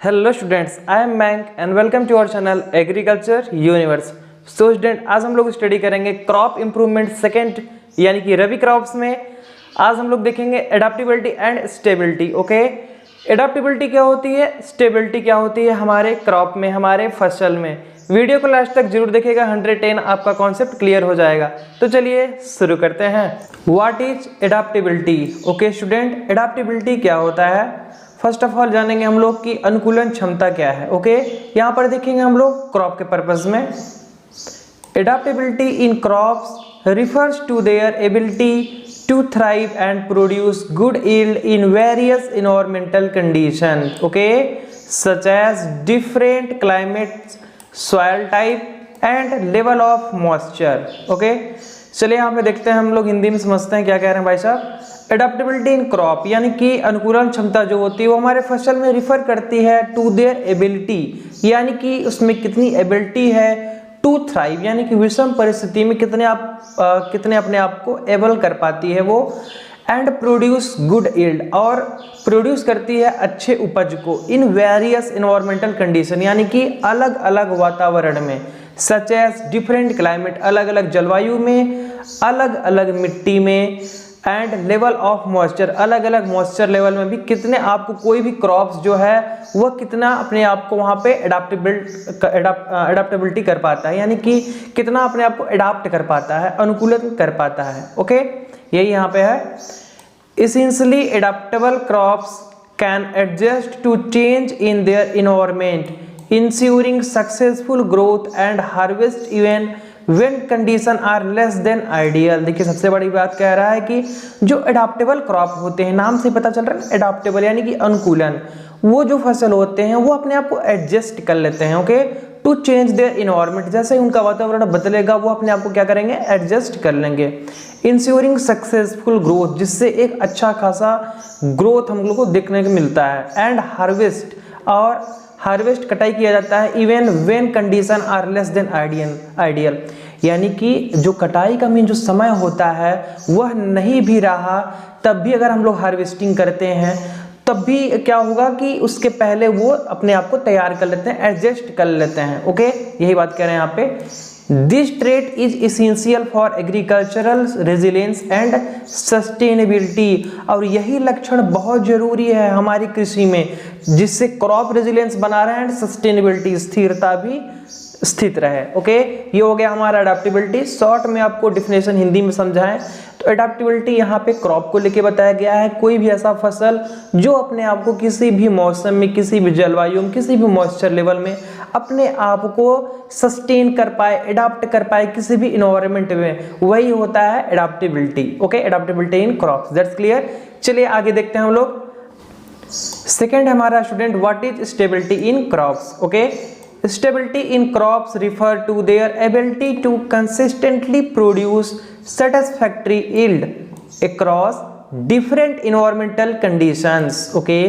Hello students, I am Mayank and welcome to our channel agriculture universe. So student, आज हम लोग study करेंगे crop improvement second यानी कि रबी क्रॉप्स में। आज हम लोग देखेंगे adaptability and stability. Okay, adaptability क्या होती है, स्टेबिलिटी क्या होती है हमारे क्रॉप में, हमारे फसल में। वीडियो को लास्ट तक जरूर देखिएगा, 110 आपका कॉन्सेप्ट क्लियर हो जाएगा। तो चलिए शुरू करते हैं। What is adaptability? Okay student, adaptability क्या होता है? फर्स्ट ऑफ ऑल जानेंगे हम लोग की अनुकूलन क्षमता क्या है। ओके, यहाँ पर देखेंगे हम लोग क्रॉप के पर्पस में। Adaptability in crops refers to their ability to thrive and produce good yield in various environmental condition, okay, such as different climates, soil type and level of moisture. Okay, चलिए यहाँ पे देखते हैं हम लोग, हिंदी में समझते हैं क्या कह रहे हैं भाई साहब। एडाप्टेबिलिटी इन क्रॉप यानी कि अनुकूलन क्षमता जो होती है वो हमारे फसल में रिफर करती है टू देयर एबिलिटी, यानी कि उसमें कितनी एबिलिटी है, टू थ्राइव यानी कि विषम परिस्थिति में कितने अपने आप को एबल कर पाती है वो, एंड प्रोड्यूस गुड यील्ड, और प्रोड्यूस करती है अच्छे उपज को, इन वेरियस एनवायरमेंटल कंडीशन यानी कि अलग अलग वातावरण में, सच एज डिफरेंट क्लाइमेट अलग अलग जलवायु में, अलग अलग मिट्टी में, एंड लेवल ऑफ मॉइस्चर अलग अलग मॉइस्चर लेवल में भी कितने आपको कोई भी क्रॉप्स जो है वह कितना अपने आप को वहाँ पे एडाप्टेबिलिटी कर पाता है, यानी कि कितना अपने आप को एडाप्ट कर पाता है, अनुकूलन कर पाता है। ओके, यही यहाँ पे है। Essentially adaptable crops can adjust to change in their environment, ensuring successful growth and harvest even when conditions are less than ideal। देखिए सबसे बड़ी बात कह रहा है कि जो एडाप्टेबल क्रॉप होते हैं, नाम से पता चल रहा है एडाप्टेबल यानी कि अनुकूलन, वो जो फसल होते हैं वो अपने आप को एडजस्ट कर लेते हैं। Okay, to change their environment, जैसे ही उनका वातावरण बदलेगा वो अपने आप को क्या करेंगे, एडजस्ट कर लेंगे। इंश्योरिंग सक्सेसफुल ग्रोथ, जिससे एक अच्छा खासा ग्रोथ हम लोग को देखने को मिलता है। एंड हार्वेस्ट, और हार्वेस्ट कटाई किया जाता है even when condition are less than ideal, यानी कि जो कटाई का जो समय होता है वह नहीं भी रहा तब भी अगर हम लोग हार्वेस्टिंग करते हैं तब भी क्या होगा कि उसके पहले वो अपने आप को तैयार कर लेते हैं, एडजस्ट कर लेते हैं। ओके, यही बात कह रहे हैं यहाँ पे। This trait is essential for agricultural resilience and sustainability, और यही लक्षण बहुत जरूरी है हमारी कृषि में, जिससे क्रॉप रेजिलियंस बना रहे हैं एंड सस्टेनेबिलिटी, स्थिरता भी स्थित रहे। ओके, ये हो गया हमारा एडाप्टेबिलिटी। शॉर्ट में आपको डिफिनेशन हिंदी में समझाएं तो एडाप्टेबिलिटी यहाँ पे क्रॉप को लेके बताया गया है, कोई भी ऐसा फसल जो अपने आप को किसी भी मौसम में, किसी भी जलवायु में, किसी भी मॉइस्चर लेवल में अपने आप को सस्टेन कर पाए, एडाप्ट कर पाए किसी भी इन्वायरमेंट में, वही होता है adaptability. Okay, adaptability in crops, that's clear. चलिए आगे देखते हैं हम लोग। सेकेंड हमारा student, what is stability in crops? Okay, stability in crops refer to their ability to consistently produce satisfactory yield across different environmental conditions। Okay,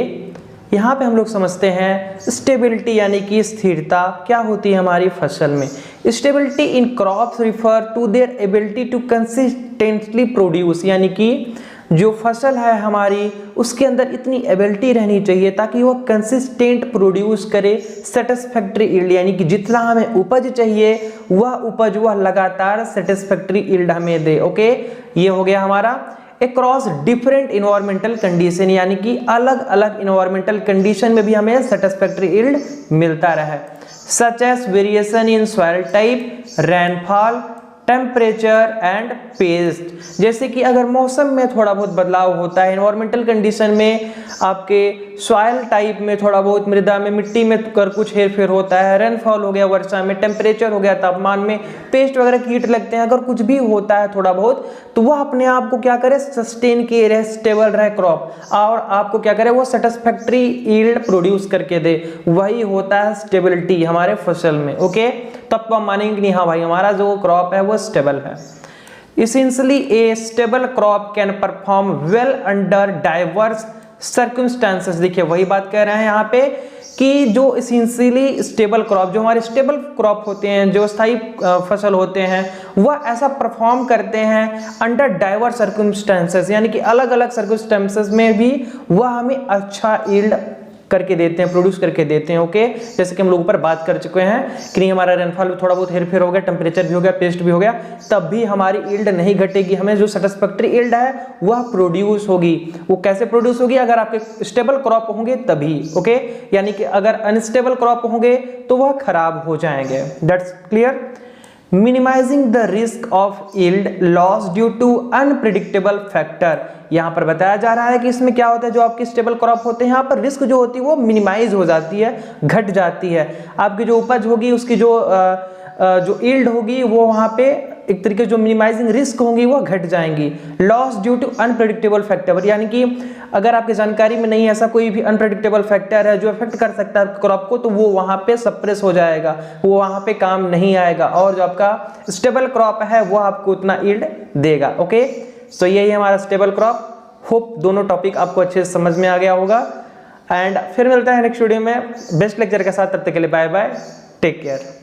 यहाँ पे हम लोग समझते हैं स्टेबिलिटी यानी कि स्थिरता क्या होती है हमारी फसल में। Stability in crops refer to their ability to consistently produce, यानी कि जो फसल है हमारी उसके अंदर इतनी एबिलिटी रहनी चाहिए ताकि वह कंसिस्टेंट प्रोड्यूस करे सेटिस्फैक्टरी यील्ड, यानी कि जितना हमें उपज चाहिए वह उपज वह लगातार सेटिस्फैक्टरी यील्ड हमें दे। ओके, ये हो गया हमारा अक्रॉस डिफरेंट इन्वायरमेंटल कंडीशन, यानी कि अलग अलग इन्वायरमेंटल कंडीशन में भी हमें सेटिस्फैक्टरी यील्ड मिलता रहे, such as variation in soil type, rainfall, temperature and pest. जैसे कि अगर मौसम में थोड़ा बहुत बदलाव होता है, एनवायरमेंटल कंडीशन में, आपके सॉइल टाइप में थोड़ा बहुत, मृदा में, मिट्टी में कर कुछ हेर फेर होता है, रेनफॉल हो गया वर्षा में, टेम्परेचर हो गया तापमान में, पेस्ट वगैरह कीट लगते हैं, अगर कुछ भी होता है थोड़ा बहुत तो वह अपने आप को क्या करे, सस्टेन किए रहे, स्टेबल रहे क्रॉप, और आपको क्या करे, वो सेटिस्फैक्टरी यील्ड प्रोड्यूस करके दे, वही होता है स्टेबिलिटी हमारे फसल में। ओके, तब तो हम मानेंगे नहीं हाँ भाई हमारा जो क्रॉप है वो स्टेबल है। Essentially a stable crop can perform well under diverse circumstances। देखिए वही बात कह रहे हैं यहाँ पे कि जो इसेंशियली स्टेबल क्रॉप, जो हमारे स्टेबल क्रॉप होते हैं, जो स्थायी फसल होते हैं, वह ऐसा परफॉर्म करते हैं अंडर डाइवर्स सर्कमस्टेंसेस, यानी कि अलग अलग सर्कमस्टेंसेस में भी वह हमें अच्छा यील्ड करके देते हैं, प्रोड्यूस करके देते हैं। ओके, जैसे कि हम लोग ऊपर बात कर चुके हैं कि नहीं हमारा रेनफॉल में थोड़ा बहुत हेरफेर हो गया, टेम्परेचर भी हो गया, पेस्ट भी हो गया, तब भी हमारी यील्ड नहीं घटेगी, हमें जो सेटिस्फैक्टरी यील्ड है वह प्रोड्यूस होगी। वो कैसे प्रोड्यूस होगी? अगर आपके स्टेबल क्रॉप होंगे तभी। ओके, यानी कि अगर अनस्टेबल क्रॉप होंगे तो वह खराब हो जाएंगे। That's clear. Minimizing the risk of yield loss due to unpredictable factor, यहाँ पर बताया जा रहा है कि इसमें क्या होता है, जो आपकी स्टेबल क्रॉप होते हैं यहाँ पर रिस्क जो होती है वो मिनिमाइज हो जाती है, घट जाती है। आपकी जो उपज होगी उसकी जो यील्ड होगी वो वहाँ पे एक तरीके जो मिनिमाइजिंग रिस्क होंगी वो घट जाएंगी। Loss due to unpredictable factor, यानी कि अगर आपकी जानकारी में नहीं ऐसा कोई भी अनप्रेडिक्टेबल फैक्टर है जो इफेक्ट कर सकता है क्रॉप को, तो वो वहाँ पे सप्रेस हो जाएगा, वो वहाँ पे काम नहीं आएगा, और जो आपका स्टेबल क्रॉप है वो आपको उतना यील्ड देगा। ओके, सो यही हमारा स्टेबल क्रॉप। होप दोनों टॉपिक आपको अच्छे से समझ में आ गया होगा, एंड फिर मिलता है नेक्स्ट वीडियो में बेस्ट लेक्चर के साथ। तब तक के लिए बाय बाय, टेक केयर।